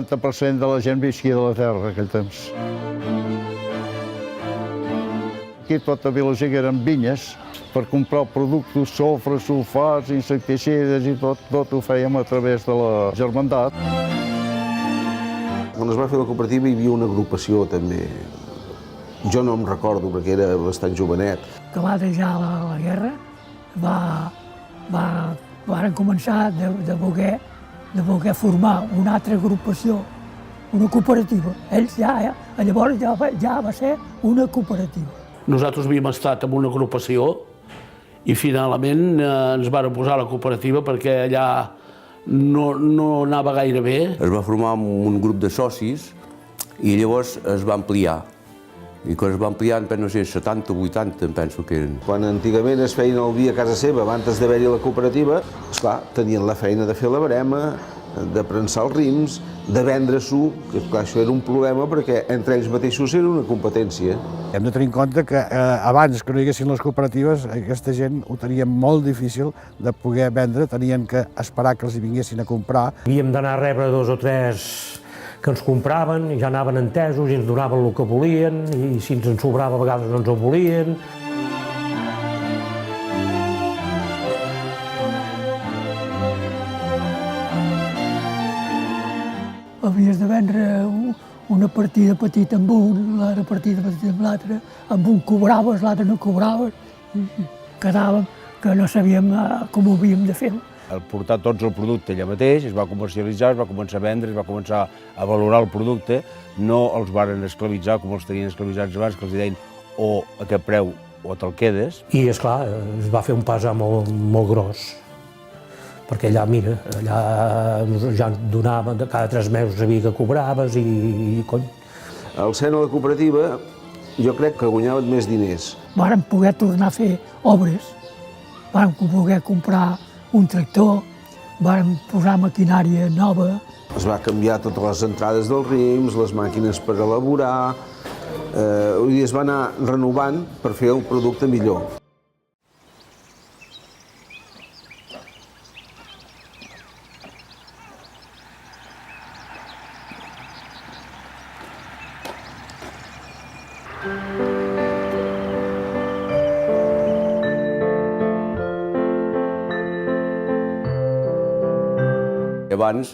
90% de la gent visquia de la terra en aquell temps. Aquí tota la gent eren vinyes per comprar productes, sofres, sulfats, insecticides i tot ho fèiem a través de la germandat. Quan es va fer la cooperativa hi havia una agrupació també. Jo no em recordo perquè era bastant jovenet. Acabada ja la guerra, varen començar de voler formar una altra agrupació, una cooperativa. Ells llavors ja va ser una cooperativa. Nosaltres havíem estat en una agrupació i finalment ens varen posar a la cooperativa perquè allà no anava gaire bé. Es va formar un grup de socis i llavors es va ampliar. I quan es va ampliar, no sé, 70 o 80, em penso que eren. Quan antigament es feien el vi a casa seva, abans d'haver-hi la cooperativa, esclar, tenien la feina de fer la barema, de prensar els rims, de vendre-s'ho, que clar, això era un problema perquè entre ells mateixos era una competència. Hem de tenir en compte que abans que no hi haguessin les cooperatives, aquesta gent ho tenia molt difícil de poder vendre, tenien que esperar que els hi vinguessin a comprar. Havíem d'anar a rebre 2 o 3 que ens compraven, i ja anaven entesos i ens donaven el que volien, i si ens en sobrava a vegades no ens ho volien. Havies de vendre una partida petita amb un, l'altra partida petita amb l'altre, amb un cobraves, l'altre no cobraves, i quedàvem que no sabíem com ho havíem de fer. El portar tots el producte allà mateix, es va comercialitzar, es va començar a vendre, es va començar a valorar el producte, no els varen esclavitzar com els tenien esclavitzats abans, que els deien o a aquest preu o te'l quedes. I, esclar, es va fer un pas molt gros, perquè allà, mira, allà ja donaven, cada 3 mesos sabia que cobraves i cony. Al ser de la cooperativa, jo crec que guanyaven més diners. Vàrem poder tornar a fer obres, vàrem poder comprar un tractor, vàrem posar maquinària nova. Es va canviar totes les entrades dels rims, les màquines per elaborar, i es va anar renovant per fer el producte millor. Abans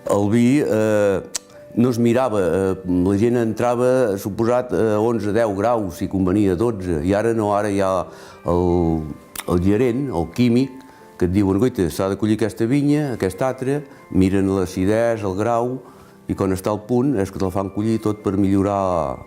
el vi no es mirava, la gent entrava, suposat, a 11, 10 graus, si convenia 12, i ara no, ara hi ha el gerent, el químic, que et diuen, goita, s'ha de collir aquesta vinya, aquesta altra, miren l'acidesa, el grau, i quan està al punt és que te'l fan collir tot per millorar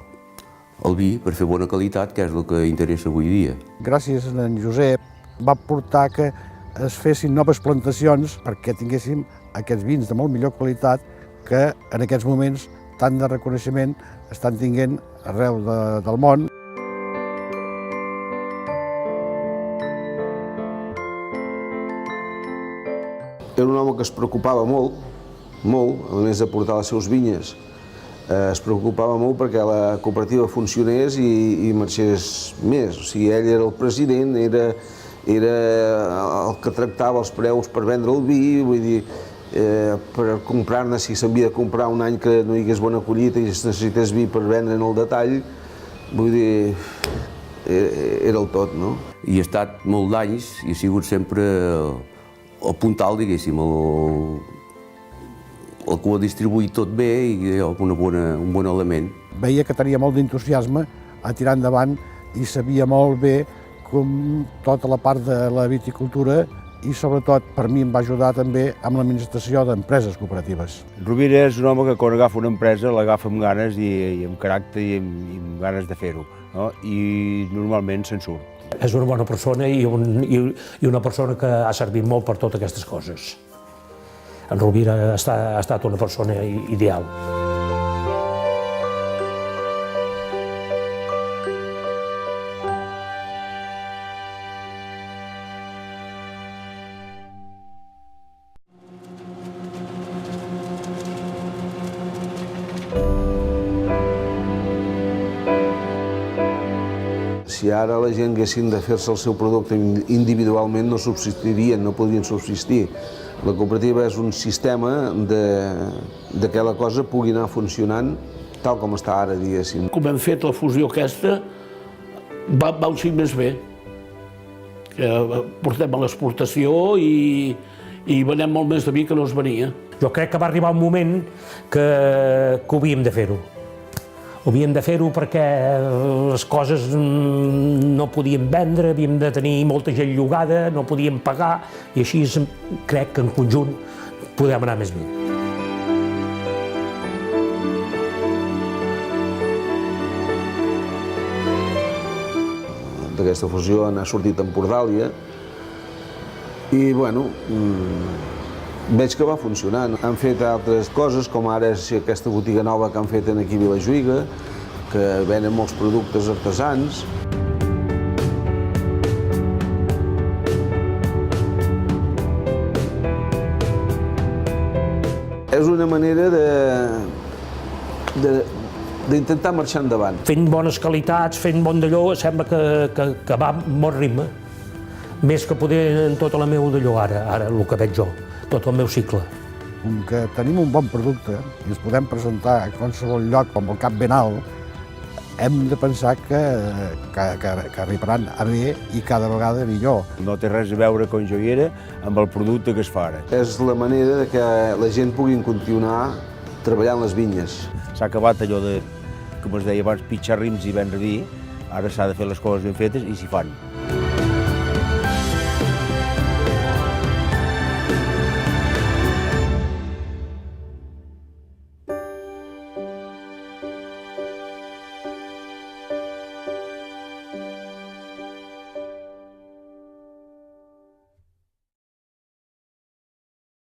el vi, per fer bona qualitat, que és el que interessa avui dia. Gràcies a en Josep va portar que es fessin noves plantacions perquè tinguéssim aquests vins de molt millor qualitat que en aquests moments tant de reconeixement estan tinguent arreu del món. Era un home que es preocupava molt, a més de portar les seves vinyes, es preocupava molt perquè la cooperativa funcionés i marxés més. O sigui, ell era el president, era el que tractava els preus per vendre el vi, vull dir, per comprar-ne, si s'havia de comprar un any que no hi hagués bona collita i es necessités vi per vendre en el detall, vull dir, era el tot, no? I he estat molt d'anys i he sigut sempre el puntal, diguéssim, el que ho ha distribuït tot bé i un bon element. Veia que tenia molt d'entusiasme a tirar endavant i sabia molt bé com tota la part de la viticultura i sobretot per mi em va ajudar també amb l'administració d'empreses cooperatives. Rovira és un home que quan agafa una empresa l'agafa amb ganes i amb caràcter i amb ganes de fer-ho, no? I normalment se'n surt. És una bona persona i una persona que ha servit molt per totes aquestes coses. En Rovira ha estat una persona ideal. Si ara la gent haguessin de fer-se el seu producte individualment no subsistirien, no podrien subsistir. La cooperativa és un sistema de que la cosa pugui anar funcionant tal com està ara, diguéssim. Com hem fet la fusió aquesta, va un xic més bé. Portem a l'exportació i venem molt més de vi que no es venia. Jo crec que va arribar un moment que ho havíem de fer-ho. Havíem de fer-ho perquè les coses no podíem vendre, havíem de tenir molta gent llogada, no podíem pagar, i així crec que en conjunt podem anar més bé. D'aquesta fusió n'ha sortit Empordàlia i, bueno, veig que va funcionant. Han fet altres coses, com ara és aquesta botiga nova que han fet aquí a Vilajuïga, que venen molts productes artesans. És una manera d'intentar marxar endavant. Fent bones qualitats, fent bon d'allò, sembla que va amb bon ritme. Més que poder en tota la meva d'allò ara el que veig jo, tot el meu cicle. Com que tenim un bon producte i ens podem presentar a qualsevol lloc amb el cap ben alt, hem de pensar que arribaran a bé i cada vegada millor. No té res a veure com jo hi era amb el producte que es fa ara. És la manera que la gent pugui continuar treballant les vinyes. S'ha acabat allò de, com es deia abans, pitjar rims i vendre vi, ara s'ha de fer les coses ben fetes i s'hi fan.